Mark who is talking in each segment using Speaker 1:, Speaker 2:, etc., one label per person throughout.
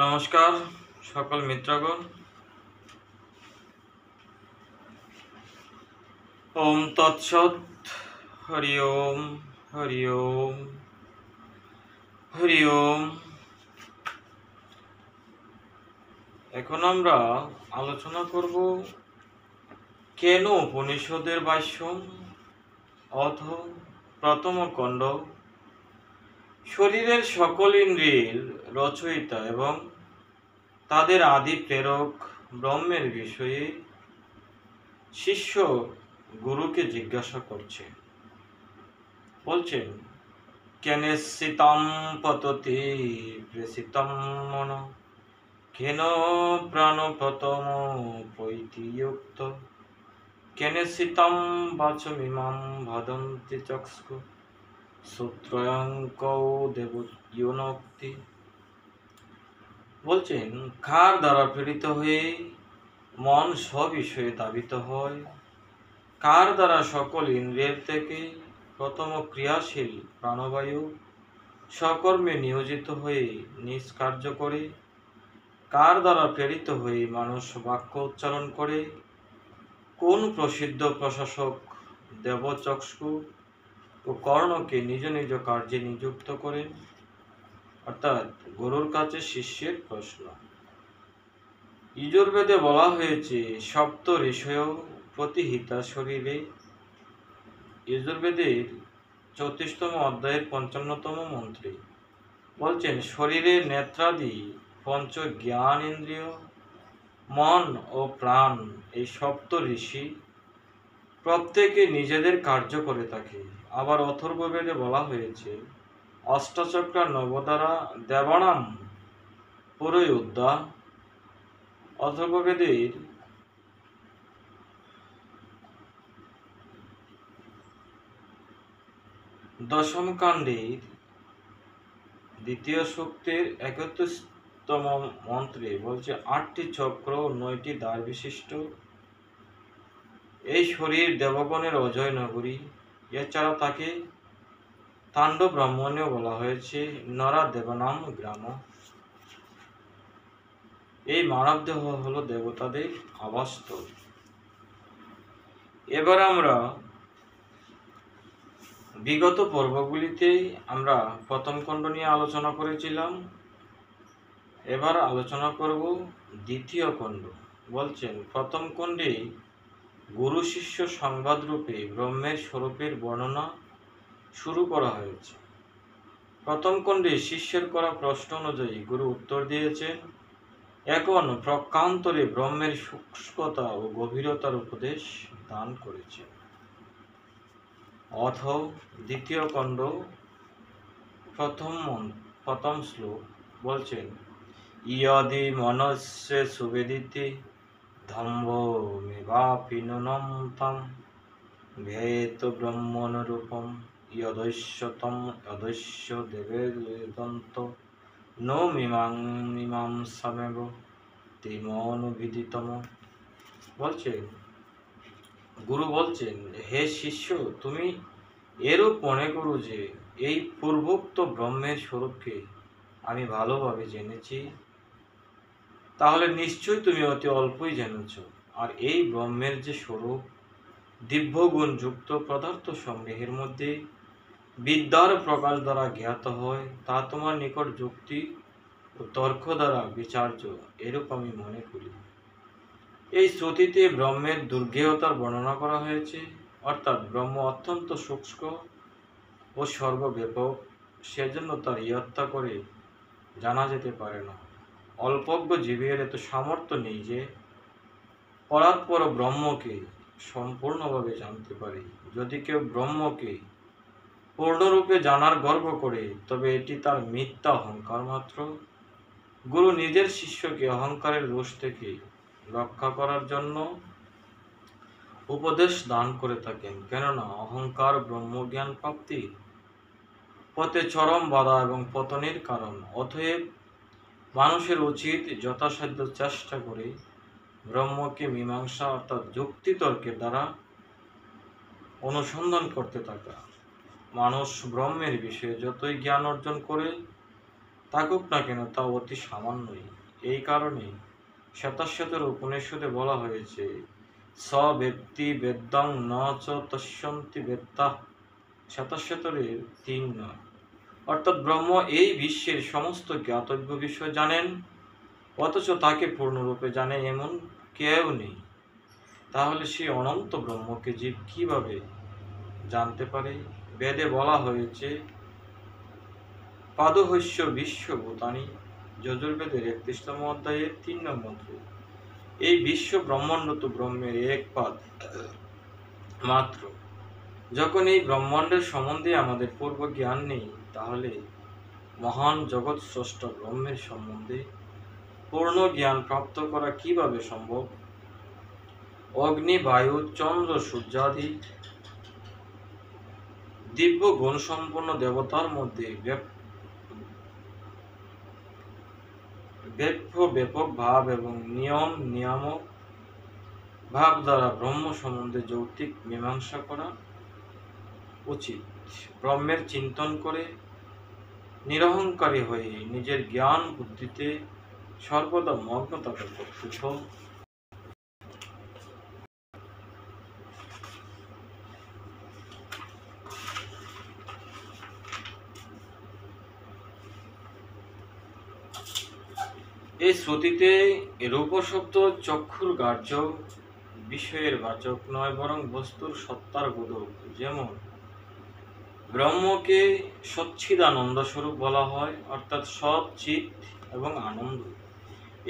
Speaker 1: নমস্কার সকল মিত্রগণ। ওম তৎসৎ। হরি ওম, হরি ওম, হরি ওম। এখন আমরা আলোচনা করব কেন উপনিষদের ভাষ্য অথ প্রথম খণ্ড শরীরের সকল ইন্দ্রিয়ের রচয়িতা এবং তাদের আদি প্রেরক ব্রহ্মের বিষয়ে শিষ্য গুরুকে জিজ্ঞাসা করছে। বলছেন, কেনেসিতম পততি প্রেসিতম মন কেন প্রাণপ্রতম পৈতিযুক্ত কেনেসিতম বাচমিমাম ভাদন্তি চক্ষু সূত্রয়ঙ্কৌ দেবয়োনক্তি। বলছেন, কার দ্বারা প্রেরিত হয়ে মন স্ববিষয়ে ধাবিত হয়, কার দ্বারা সকল ইন্দ্রিয়ের থেকে প্রথম ক্রিয়াশীল প্রাণবায়ু সকর্মে নিয়োজিত হয়ে নিষ্কার্য করে, কার দ্বারা প্রেরিত হয়ে মানুষ বাক্য উচ্চারণ করে, কোন প্রসিদ্ধ প্রশাসক দেবচক্ষু ও কর্ণকে নিজ নিজ কার্যে নিযুক্ত করেন। অর্থাৎ গুরুর কাছে শিষ্যের প্রশ্ন। যজুর্বেদে বলা হয়েছে সপ্ত ঋষয় প্রতিহিতা শরীরে। যজুর্বেদের 34তম অধ্যায়ের 55তম মন্ত্রে বলছেন, শরীরের নেত্রাদি পঞ্চ জ্ঞান ইন্দ্রিয়, মন ও প্রাণ, এই সপ্ত ঋষি প্রত্যেকে নিজেদের কার্য করে থাকে। আবার অথর্ববেদে বলা হয়েছে, অষ্টচক্র নবদ্বারা দেবানাম পুরয়োদ্ধা। অথর্ববেদের 10ম কাণ্ডের 2য় সূক্তের 31তম মন্ত্রে বলছে, 8টি চক্র ও 9টি দ্বার বিশিষ্ট এই শরীর দেবগণের অজয় নগরী। এছাড়া তাকে তাণ্ডব ব্রাহ্মণেও বলা হয়েছে নরা দেবানাম গ্রাম। এই মানব দেহ হলো দেবতাদের আবাসস্থল। এবার আমরা বিগত পর্বগুলিতে আমরা প্রথম খণ্ড নিয়ে আলোচনা করেছিলাম। এবার আলোচনা করব দ্বিতীয় খণ্ড। বলছেন, প্রথম খণ্ডে গুরু শিষ্য সংবাদ রূপে ব্রহ্মের স্বরূপের বর্ণনা শুরু করা হয়েছে। প্রথম খণ্ডে শিষ্যের করা প্রশ্ন অনুযায়ী গুরু উত্তর দিয়েছেন। এখন প্রকান্তরে ব্রহ্মের সূক্ষ্মতা ও গভীরতার উপদেশ দান করেছেন। অথ দ্বিতীয় খণ্ড প্রথম শ্লোক বলছেন, ইয়দি মনস্যে সুবেদিতে ধম্ব মেবাপি নুনম তম ভেত ব্রহ্মণরূপম ইয়দৈশ্যতম যদৈশ্য দেবেদন্ত নো মীমাংসামেব তেমনুবিদিতম। বলছেন, গুরু বলছেন, হে শিষ্য, তুমি এরূপ মনে করো যে এই পূর্বোক্ত ব্রহ্মের স্বরূপকে আমি ভালোভাবে জেনেছি। তাহলে নিশ্চয়ই তুমি অতি অল্পই জেনেছ। আর এই ব্রহ্মের যে স্বরূপ দিব্যগুণ যুক্ত পদার্থ সমূহের মধ্যে বিদ্যার প্রকাশ দ্বারা জ্ঞাত হয়, তা তোমার নিকট যুক্তি ও তর্ক দ্বারা বিচার্য, এরূপ আমি মনে করি। এই শ্রুতিতে ব্রহ্মের দুর্গেয়তার বর্ণনা করা হয়েছে। অর্থাৎ ব্রহ্ম অত্যন্ত সূক্ষ্ম ও সর্বব্যাপক, সেজন্য তার ইয়ত্তা করে জানা যেতে পারে না। অল্পজ্ঞ জীবের এত সামর্থ্য নেই যে পরাৎপর ব্রহ্মকে সম্পূর্ণভাবে জানতে পারে। যদি কেউ ব্রহ্মকে পূর্ণরূপে জানার গর্ব করে, তবে এটি তার মিথ্যা অহংকার মাত্র। গুরু নিজের শিষ্যকে অহংকারের দোষ থেকে রক্ষা করার জন্য উপদেশ দান করে থাকেন, কেননা অহংকার ব্রহ্মজ্ঞান প্রাপ্তির পথে চরম বাধা এবং পতনের কারণ। অতএব মানুষের উচিত যথাসাধ্য চেষ্টা করে ব্রহ্মকে মীমাংসা অর্থাৎ যুক্তিতর্কের দ্বারা অনুসন্ধান করতে থাকা। মানুষ ব্রহ্মের বিষয়ে যতই জ্ঞান অর্জন করে, থাকুক না কেন তা অতি সামান্যই। এই কারণে শ্বেতাশ্বতর উপনিষদে বলা হয়েছে, স বেত্তি বেদ্যং ন চ তস্যন্তি বেত্তা। শ্বেতাশ্বতরের 3 অর্থাৎ ব্রহ্ম এই বিশ্বের সমস্ত জ্ঞাতব্য বিষয় জানেন, অথচ তাকে পূর্ণরূপে জানে এমন কেউ নেই। তাহলে সেই অনন্ত ব্রহ্মকে জীব কিভাবে জানতে পারে? বেদে বলা হয়েছে, পাদহস্য বিশ্বভূতানি, যজুর্বেদের 31তম অধ্যায়ের 3 মন্ত্র। এই বিশ্ব ব্রহ্মাণ্ড তো ব্রহ্মের এক পাদ মাত্র। যখন এই ব্রহ্মাণ্ডের সম্বন্ধে আমাদের পূর্ব জ্ঞান নেই, তাহলে মহান জগৎ স্রষ্টা ব্রহ্মের সম্বন্ধে পূর্ণ জ্ঞান প্রাপ্ত করা কিভাবে সম্ভব? অগ্নি, বায়ু, চন্দ্র, সূর্যাদি দিব্য গুণসম্পন্ন দেবতার মধ্যে ব্যাপক ভাব এবং নিয়ম নিয়ামক ভাব দ্বারা ব্রহ্ম সম্বন্ধে যৌক্তিক মীমাংসা করা উচিত। ব্রহ্মের চিন্তন করে নিরহংকারী হয়ে নিজের জ্ঞান বুদ্ধিতে সর্বদা মগ্ন থাকা কর্তব্য। এই শ্রুতিতে রূপ শব্দ চক্ষুর গ্রাহ্য বিষয়ের বাচক নয়, বরং বস্তুর সত্তার বোধক। যেমন ব্রহ্মকে সচ্চিদানন্দ স্বরূপ বলা হয়, অর্থাৎ সৎ, চিৎ এবং আনন্দ।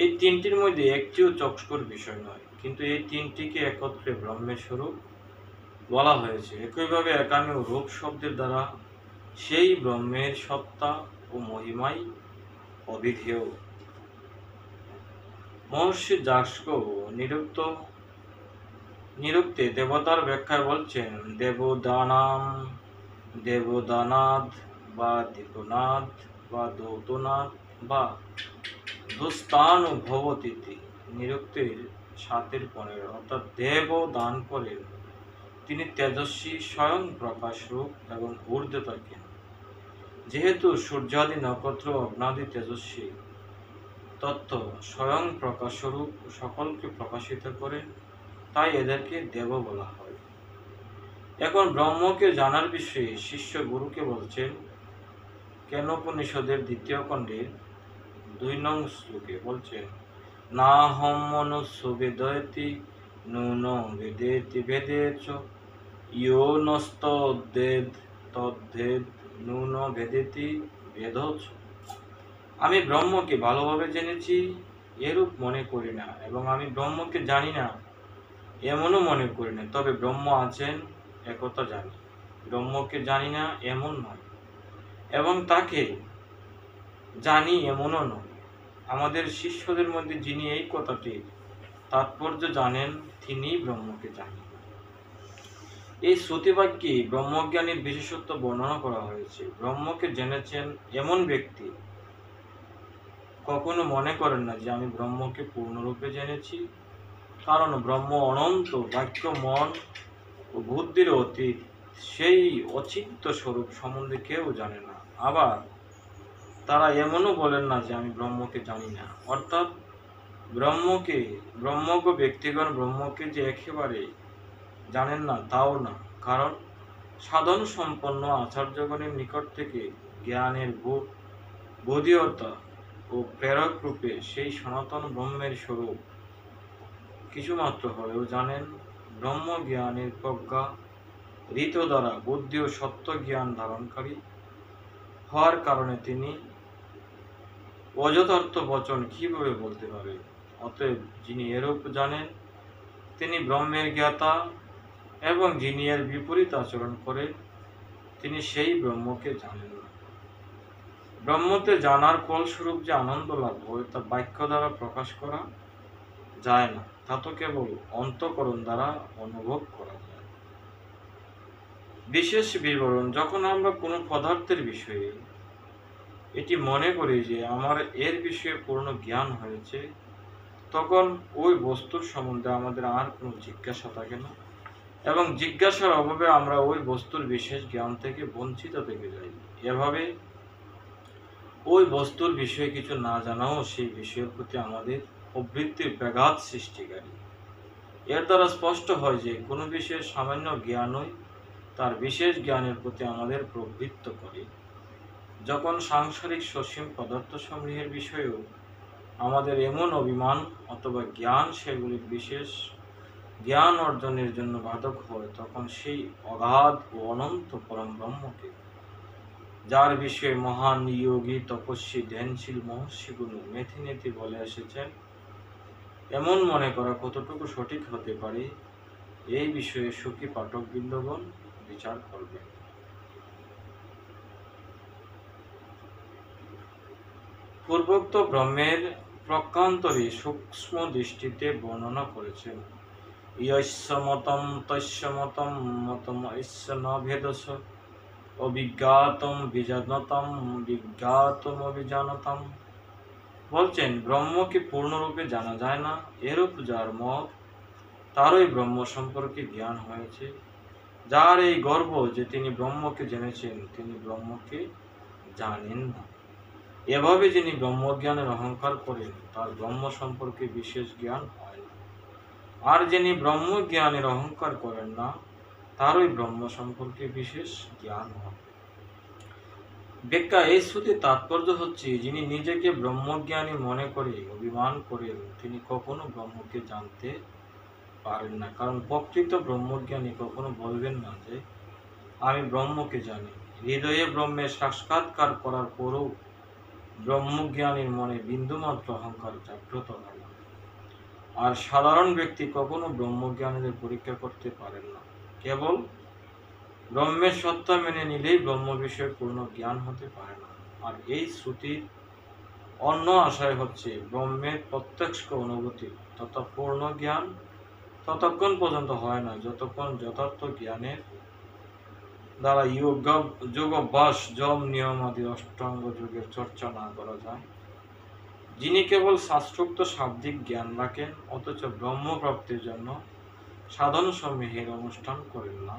Speaker 1: এই তিনটির মধ্যে একটিও চক্ষুর বিষয় নয়, কিন্তু এই তিনটিকে একত্রে ব্রহ্মের স্বরূপ বলা হয়েছে। একইভাবে একানে রূপ শব্দের দ্বারা সেই ব্রহ্মের সত্তা ও মহিমাই অবিধেয়। মহর্ষি যাস্ক নিরুক্তে দেবতার ব্যাখ্যায় বলছেন, দেবদানাদ বা দীপনাদ বা দৌতনাদ বা দুস্তানুভবতীতি। নিরুক্তের 7-15, অর্থাৎ দেব দান করেন, তিনি তেজস্বী, স্বয়ং প্রকাশ রূপ এবং ঊর্ধ্বে থাকেন। যেহেতু সূর্যাদি নক্ষত্র অগ্নাদি তেজস্বী তত্ত্ব স্বয়ং প্রকাশস্বরূপ সকলকে প্রকাশিত করেন, তাই এদেরকে দেব বলা হয়। এখন ব্রহ্মকে জানার বিষয়ে শিষ্য গুরুকে বলছেন, কেনোপনিষদের 2য় খণ্ডের 2 নং শ্লোকে বলছেন, নাহম মনুষ্য বেদয়তি নূন বেদেতি বেদেচ ইয়ো নস্তদ্বেদ তদ্বেদ নূন বেদেতি বেদচ। আমি ব্রহ্মকে ভালোভাবে জেনেছি এরূপ মনে করি না, এবং আমি ব্রহ্মকে জানি না এমনও মনে করি না। তবে ব্রহ্ম আছেন একথা জানি, ব্রহ্মকে জানি না এমন নয়, এবং তাকে জানি এমনও নয়। আমাদের শিষ্যদের মধ্যে যিনি এই কথাটির তাৎপর্য জানেন, তিনিই ব্রহ্মকে জানেন। এই শ্রুতিবাক্যে ব্রহ্মজ্ঞানীর বিশেষত্ব বর্ণনা করা হয়েছে। ব্রহ্মকে জেনেছেন এমন ব্যক্তি কখনো মনে করেন না যে আমি ব্রহ্মকে পূর্ণরূপে জেনেছি, কারণ ব্রহ্ম অনন্ত, বাক্য, মন ও বুদ্ধির অতীত। সেই অচিন্ত স্বরূপ সম্বন্ধে কেউ জানে না। আবার তারা এমনও বলেন না যে আমি ব্রহ্মকে জানি না, অর্থাৎ ব্রহ্মজ্ঞ ব্যক্তিগণ ব্রহ্মকে যে একেবারে জানেন না তাও না, কারণ সাধন সম্পন্ন আচার্যগণের নিকট থেকে জ্ঞানের বোধীয়তা ও প্রেরক রূপে সেই সনাতন ব্রহ্মের স্বরূপ কিছুমাত্র হলেও জানেন। ব্রহ্ম জ্ঞানের প্রজ্ঞা ঋত দ্বারা বুদ্ধি ও সত্য জ্ঞান ধারণকারী হওয়ার কারণে তিনি অযথার্থ বচন কিভাবে বলতে পারে? অতএব যিনি এরূপ জানেন তিনি ব্রহ্মের জ্ঞাতা, এবং যিনি এর বিপরীত আচরণ করেন তিনি সেই ব্রহ্মকে জানেন না। ব্রহ্মতে জানার ফলস্বরূপ যে আনন্দ লাভ হয় তা বাক্য দ্বারা প্রকাশ করা যায় না, তা তো কেবল অন্তঃকরণ দ্বারা অনুভব করা যায়। বিশেষ বিবরণ: যখন আমরা কোনো পদার্থের বিষয়ে এটি মনে করি যে আমার এর বিষয়ে পূর্ণ জ্ঞান হয়েছে, তখন ওই বস্তুর সম্বন্ধে আমাদের আর কোনো জিজ্ঞাসা থাকে না, এবং জিজ্ঞাসার অভাবে আমরা ওই বস্তুর বিশেষ জ্ঞান থেকে বঞ্চিত থেকে যাই। এভাবে ওই বস্তুর বিষয়ে কিছু না জানাও সেই বিষয়ের প্রতি আমাদের প্রবৃত্তির ব্যাঘাত সৃষ্টিকারী। এর দ্বারা স্পষ্ট হয় যে কোনো বিষয়ের সামান্য জ্ঞানই তার বিশেষ জ্ঞানের প্রতি আমাদের প্রবৃত্ত করে। যখন সাংসারিক সসীম পদার্থসমূহের বিষয়েও আমাদের এমন অভিমান অথবা জ্ঞান সেগুলির বিশেষ জ্ঞান অর্জনের জন্য বাধক হয়, তখন সেই অগাধ ও অনন্ত পরম ব্রহ্মকে, যার বিষয়ে মহান যোগী তপস্বী ধ্যানশীল মহর্ষিগুলো নেতি নেতি বলে এসেছেন, এমন মনে করা কতটুকু সঠিক হতে পারে এই বিষয়ে সুখী পাঠকবৃন্দগণ বিচার করবেন। পূর্বোক্ত ব্রহ্মের প্রকান্তরে সূক্ষ্ম দৃষ্টিতে বর্ণনা করেছেন। ইয়স্য মতম তস্য মতম মতম ইস্য ন ভেদস অবিজ্ঞাতম বিজানতম বিজ্ঞাতম অবিজানতম। বলছেন, ব্রহ্মকে পূর্ণরূপে জানা যায় না, এরূপ যার মত, তারই ব্রহ্ম সম্পর্কে জ্ঞান হয়েছে। যার এই গর্ব যে তিনি ব্রহ্মকে জেনেছেন, তিনি ব্রহ্মকে জানেন না। এভাবে যিনি ব্রহ্মজ্ঞানের অহংকার করেন, তার ব্রহ্ম সম্পর্কে বিশেষ জ্ঞান হয় না। আর যিনি ব্রহ্মজ্ঞানের অহংকার করেন না, তারই ব্রহ্ম সম্পর্কে বিশেষ জ্ঞান হয়। ব্যাখ্যা: এই শ্রুতির তাৎপর্য হচ্ছে, যিনি নিজেকে ব্রহ্মজ্ঞানী মনে করে অভিমান করেন, তিনি কখনো ব্রহ্মকে জানতে পারেন না। কারণ প্রকৃত ব্রহ্মজ্ঞানী কখনো বলবেন না যে আমি ব্রহ্মকে জানি। হৃদয়ে ব্রহ্মের সাক্ষাৎকার করার পরও ব্রহ্মজ্ঞানীর মনে বিন্দুমাত্র অহংকার জাগ্রত হয় না। আর সাধারণ ব্যক্তি কখনো ব্রহ্মজ্ঞানীদের পরীক্ষা করতে পারেন না। কেবল ব্রহ্মের সত্তা মেনে নিলেই ব্রহ্ম বিষয়ে পূর্ণ জ্ঞান হতে পারে না। আর এই শ্রুতির অন্য আশয় হচ্ছে, ব্রহ্মের প্রত্যক্ষ অনুভূতি তথা পূর্ণ জ্ঞান ততক্ষণ পর্যন্ত হয় না, যতক্ষণ যথার্থ জ্ঞানের দ্বারা যোগ অভ্যাস, যম নিয়ম আদি অষ্টাঙ্গ যোগের চর্চা না করা যায়। যিনি কেবল শাস্ত্রোক্ত শাব্দিক জ্ঞান রাখেন অথচ ব্রহ্মপ্রাপ্তির জন্য সাধন সমূহের অনুষ্ঠান করেন না,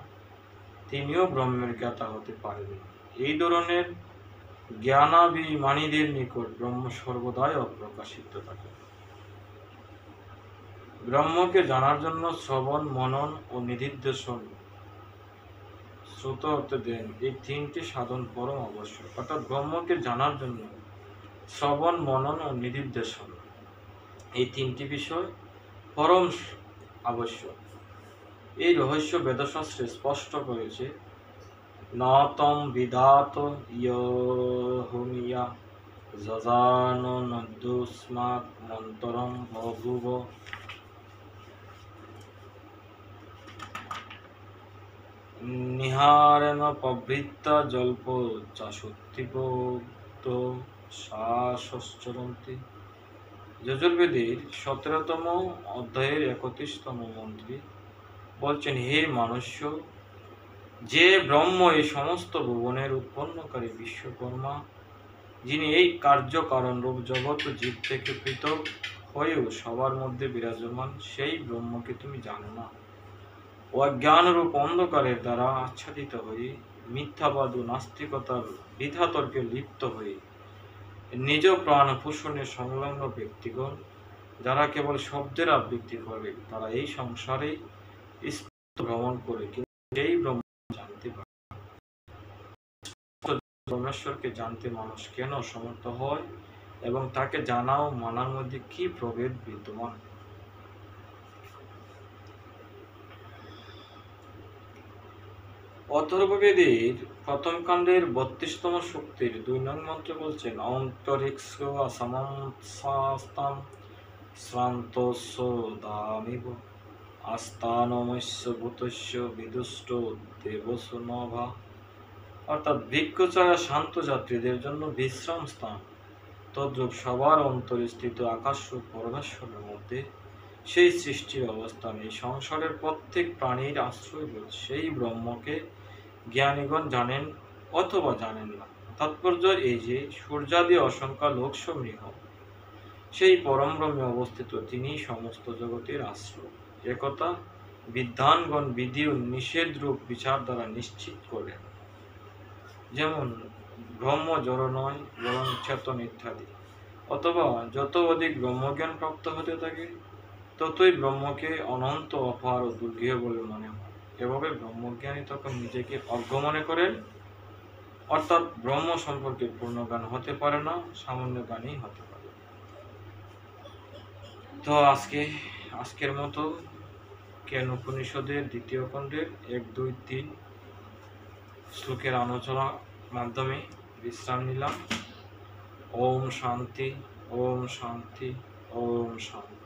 Speaker 1: তিনিও ব্রহ্মের জ্ঞাতা হতে পারেন না। এই ধরনের জ্ঞানাভিমানীদের নিকট ব্রহ্ম সর্বদাই অপ্রকাশিত থাকে। ব্রহ্মকে জানার জন্য শ্রবণ, মনন ও নিধিধ্যাসন, শ্রুত অর্থে দেন, এই তিনটি সাধন পরম আবশ্যক। অর্থাৎ ব্রহ্মকে জানার জন্য শ্রবণ, মনন ও নিধিধ্যাসন, এই তিনটি বিষয় পরম আবশ্যক। এই রহস্য বেদশাস্ত্রে স্পষ্ট করেছে। নতম বিদাত ইয়হমিয়া যজাননদুস্মাৎ মন্তরম বভুব। নিহারেণ প্রবৃত্তা জল্প চাশুত্তিপোক্ত শাসশ্চরন্তি। যজুর্বেদের 17তম অধ্যায়ের 31তম মন্ত্রী বলছেন, হে মনুষ্য, যে ব্রহ্ম এই সমস্ত ভুবনের উৎপন্নকারী বিশ্বকর্মা, যিনি এই কার্য কারণ রূপ জগৎ ও জীব থেকে পৃথক হয়েও সবার মধ্যে বিরাজমান, সেই ব্রহ্মকে তুমি জানো না। অজ্ঞানরূপ অন্ধকারের দ্বারা আচ্ছাদিত হয়ে মিথ্যাবাদ ও নাস্তিকতার বৃথাতর্কে লিপ্ত হয়ে নিজ প্রাণ পোষণে সংলগ্ন ব্যক্তিগণ, যারা কেবল শব্দের আবৃত্তি করে, তারা এই সংসারে ভ্রমণ করে কিন্তু এই ব্রহ্ম জানতে পারে। ব্রহ্মেশ্বরকে জানতে মানুষ কেন সমর্থ হয় এবং তাকে জানা ও মানার মধ্যে কি প্রভেদ বিদ্যমান? অথর্ববেদের প্রথম কাণ্ডের 32তম সূক্তের 2 নং মন্ত্র বলছেন, অন্তরিক্ষ অসামাস্তাম শ্রান্তস্য দামিব আস্তানমস্য ভূতস্য বিদুষ্ট দেবস্য নভা। অর্থাৎ বৃক্ষছায়া শান্ত যাত্রীদের জন্য বিশ্রাম স্থান, তদ্রূপ সবার অন্তরে স্থিত আকাশরূপ পরমেশ্বরের মধ্যে সেই সৃষ্টির অবস্থান। এই সংসারের প্রত্যেক প্রাণীর আশ্রয়ভূত সেই ব্রহ্মকে জ্ঞানীগণ জানেন অথবা জানেন না। তাৎপর্য এই যে, সূর্যাদি অসংখ্য লোকসমূহ সেই পরম ব্রহ্মে অবস্থিত, তিনি সমস্ত জগতের আশ্রয়। একথা বিদ্বানগণ বিধি ও নিষেধ রূপ বিচার দ্বারা নিশ্চিত করেন। যেমন ব্রহ্ম জড় নয় বরং চেতন ইত্যাদি। অথবা যত অধিক ব্রহ্মজ্ঞান প্রাপ্ত হতে থাকে ততই ব্রহ্মকে অনন্ত, অপার ও দুর্গেয় বলে মনে হয়। এভাবে ব্রহ্মজ্ঞানী তখন নিজেকে অজ্ঞ মনে করেন, অর্থাৎ ব্রহ্ম সম্পর্কে পূর্ণ জ্ঞান হতে পারে না, সামান্য জ্ঞানই হতে পারে। তো আজকের মতো কেন উপনিষদের দ্বিতীয় খণ্ডের 1, 2, 3 শ্লোকের আলোচনার মাধ্যমে বিশ্রাম নিলাম। ওম শান্তি, ওম শান্তি, ওম শান্তি।